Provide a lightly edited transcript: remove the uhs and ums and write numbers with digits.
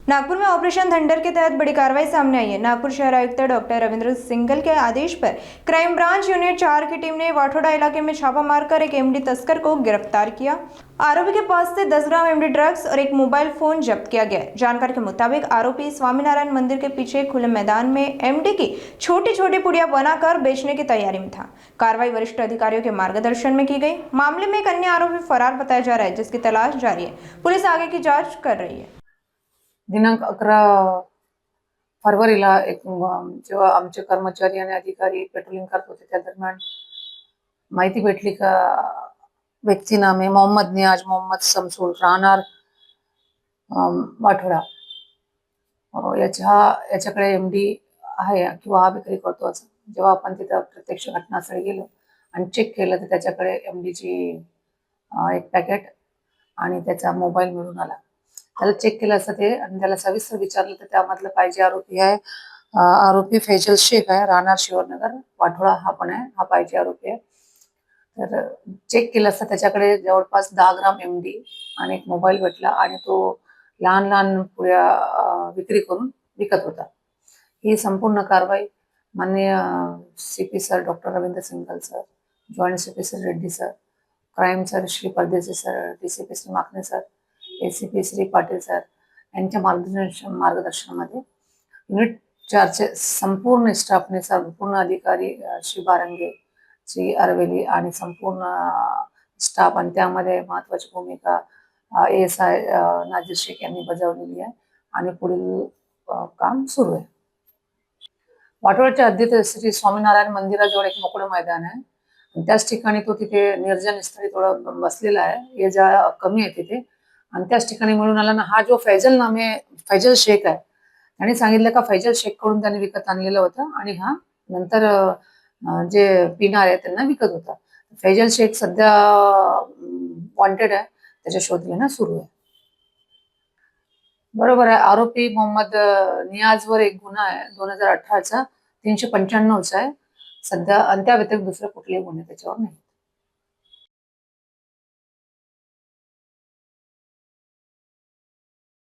नागपुर में ऑपरेशन धंडर के तहत बड़ी कार्रवाई सामने आई है। नागपुर शहर आयुक्त डॉक्टर रविंद्र सिंघल के आदेश पर क्राइम ब्रांच यूनिट 4 की टीम ने वाठोड़ा इलाके में छापा मारकर एक एमडी तस्कर को गिरफ्तार किया। आरोपी के पास से 10 ग्राम एमडी ड्रग्स और एक मोबाइल फोन जब्त किया गया है। जानकारी के मुताबिक आरोपी स्वामीनारायण मंदिर के पीछे खुले मैदान में एमडी की छोटी छोटी पुड़िया बनाकर बेचने की तैयारी में था। कार्रवाई वरिष्ठ अधिकारियों के मार्गदर्शन में की गई। मामले में एक अन्य आरोपी फरार बताया जा रहा है, जिसकी तलाश जारी है। पुलिस आगे की जांच कर रही है। दिनांक 11 फरवरीला जेव्हा आमचे कर्मचारी आणि अधिकारी पेट्रोलिंग करत होते त्या दरम्यान माहिती भेटली का व्यक्ती नामे मोहम्मद नियाज मोहम्मद समसूल राहणार वाठोडा याच्याकडे एमडी आहे किंवा हा विक्री करतो असं जेव्हा आपण तिथं प्रत्यक्ष घटनास्थळी गेलो आणि चेक केलं तर त्याच्याकडे एमडीची एक पॅकेट आणि त्याचा मोबाईल मिळून आला। त्याला चेक केलं असतं ते आणि त्याला सविस्तर विचारलं तर त्यामधलं पाहिजे आरोपी आहे आरोपी फैजल शेख आहे, राहणार शिवनगर वाठोडा हा पण आहे, हा पाहिजे आरोपी आहे। तर चेक केलं असतं त्याच्याकडे जवळपास 10 ग्राम एमडी आणि एक मोबाईल भेटला आणि तो लहान लहान पुड्या विक्री करून विकत होता। ही संपूर्ण कारवाई माननीय CP sir doctor Ravindra Singhal sir, joint CP sir Reddy sir, crime sir Shri Pardeshi sir, DCP Shri Makane sir, ACP Shri Patil sir यांच्या मार्गदर्शनामध्ये युनिट 4चे संपूर्ण स्टाफने संपूर्ण अधिकारी श्री बारंगे, श्री अरवेली आणि संपूर्ण स्टाफ आणि त्यामध्ये महत्वाची भूमिका एएसआय नाजीर शेख यांनी बजावलेली आहे आणि पुढील काम सुरू आहे। वाठोड्याच्या हद्दीत श्री स्वामीनारायण मंदिराजवळ एक मोकळं मैदान आहे, त्याच ठिकाणी तो तिथे निर्जन स्थळी थोडा बसलेला आहे, ये जा कमी आहे तिथे आणि त्याच ठिकाणी मिळून आला ना। हा जो फैजल शेख आहे त्याने सांगितलं का फैजल शेख कडून त्याने विकत आणलेलं होतं आणि हा नंतर जे पिणार आहे त्यांना विकत होता। फैजल शेख सध्या वॉन्टेड आहे, त्याच्या शोध घेणं सुरू आहे। बरोबर आहे, आरोपी मोहम्मद नियाजवर एक गुन्हा आहे 2018चा 395चा आहे सध्या, आणि त्या व्यतिरिक्त दुसरे कुठलेही गुन्हे त्याच्यावर नाही।